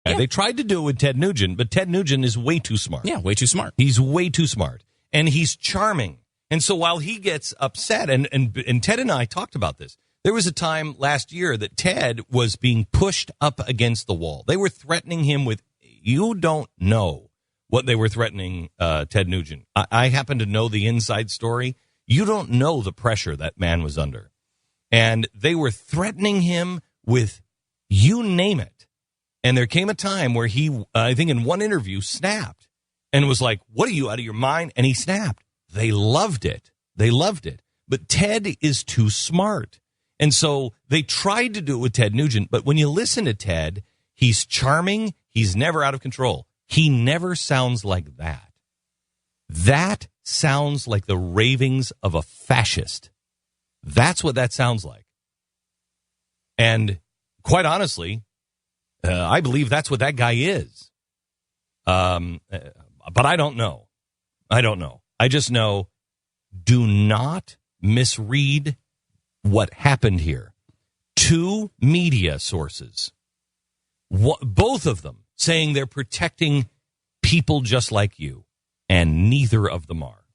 Yeah. They tried to do it with Ted Nugent, but Ted Nugent is way too smart. Yeah, way too smart. He's way too smart. And he's charming. And so while he gets upset, and Ted and I talked about this, there was a time last year that Ted was being pushed up against the wall. They were threatening him with, you don't know what they were threatening Ted Nugent. I happen to know the inside story. You don't know the pressure that man was under. And they were threatening him with, you name it. And there came a time where he, I think in one interview, snapped and was like, what are you, out of your mind? And he snapped. They loved it. They loved it. But Ted is too smart. And so they tried to do it with Ted Nugent. But when you listen to Ted, he's charming. He's never out of control. He never sounds like that. That sounds like the ravings of a fascist. That's what that sounds like. And quite honestly, I believe that's what that guy is. But I don't know. I just know, do not misread what happened here. 2 media sources, both of them saying they're protecting people just like you, and neither of them are.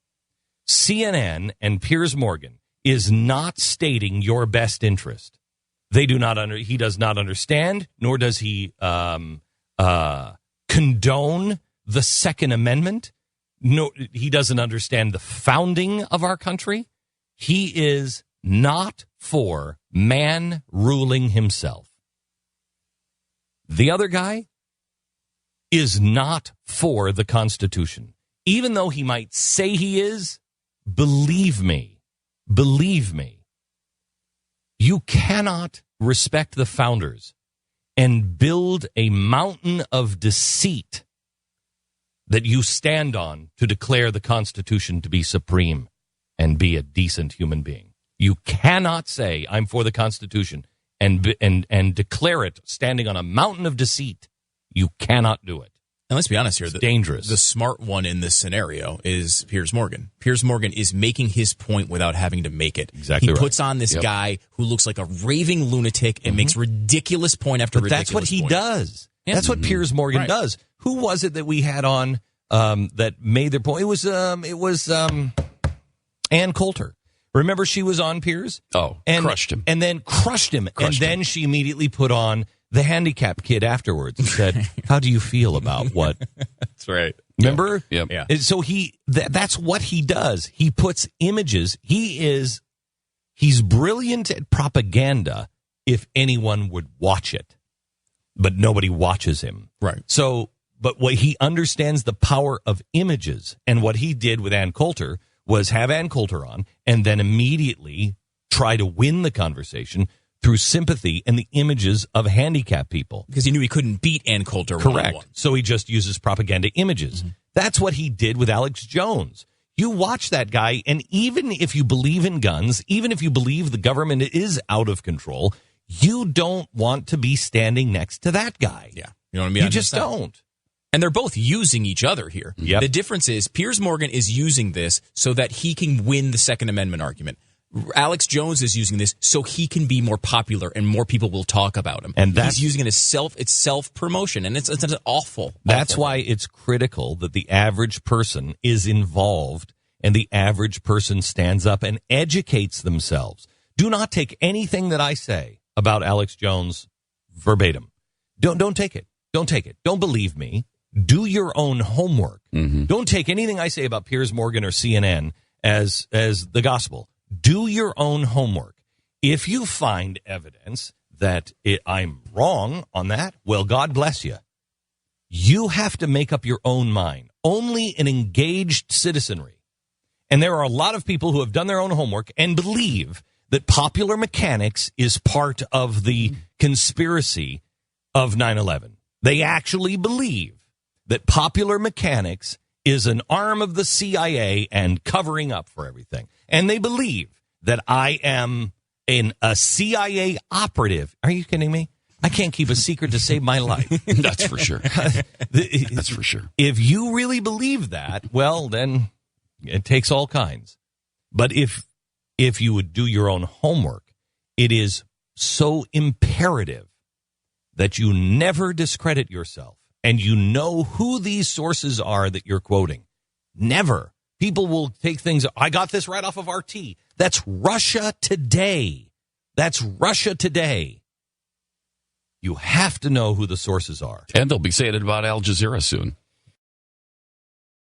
CNN and Piers Morgan is not stating your best interest. They do not he does not understand, nor does he condone the Second Amendment. No, he doesn't understand the founding of our country. He is not for man ruling himself. The other guy is not for the Constitution. Even though he might say he is, believe me, you cannot respect the founders and build a mountain of deceit that you stand on to declare the Constitution to be supreme and be a decent human being. You cannot say, I'm for the Constitution, and declare it standing on a mountain of deceit. You cannot do it. And let's be honest here. It's dangerous. The smart one in this scenario is Piers Morgan. Piers Morgan is making his point without having to make it. Exactly. He puts on this guy who looks like a raving lunatic and makes ridiculous point after ridiculous point. That's what he does. Yeah. That's what Piers Morgan does. Who was it that we had on that made their point? It was Ann Coulter. Remember, she was on Piers? Crushed him. And then crushed him. Then she immediately put on the handicapped kid afterwards and said, how do you feel about what? That's right. Remember? Yep. Yeah. And so that's what he does. He puts images. He's brilliant at propaganda if anyone would watch it. But nobody watches him. Right. So, but what he understands the power of images. And what he did with Ann Coulter was have Ann Coulter on and then immediately try to win the conversation through sympathy and the images of handicapped people. Because he knew he couldn't beat Ann Coulter. Correct. One-on-one. So he just uses propaganda images. Mm-hmm. That's what he did with Alex Jones. You watch that guy, and even if you believe in guns, even if you believe the government is out of control, you don't want to be standing next to that guy. Yeah. You know what I mean? You just don't. And they're both using each other here. Yep. The difference is Piers Morgan is using this so that he can win the Second Amendment argument. Alex Jones is using this so he can be more popular and more people will talk about him. And he's using it as self-promotion, and it's an awful. That's why it's critical that the average person is involved and the average person stands up and educates themselves. Do not take anything that I say about Alex Jones verbatim. Don't take it. Don't take it. Don't believe me. Do your own homework. Mm-hmm. Don't take anything I say about Piers Morgan or CNN as the gospel. Do your own homework. If you find evidence that I'm wrong on that, well, God bless you. You have to make up your own mind. Only an engaged citizenry. And there are a lot of people who have done their own homework and believe that popular mechanics is part of the conspiracy of 9/11. They actually believe that popular mechanics is an arm of the CIA and covering up for everything. And they believe that I am a CIA operative. Are you kidding me? I can't keep a secret to save my life. That's for sure. That's for sure. If you really believe that, well, then it takes all kinds. But if you would do your own homework, it is so imperative that you never discredit yourself and you know who these sources are that you're quoting. Never. People will take things. I got this right off of RT. That's Russia Today. That's Russia Today. You have to know who the sources are. And they'll be saying it about Al Jazeera soon.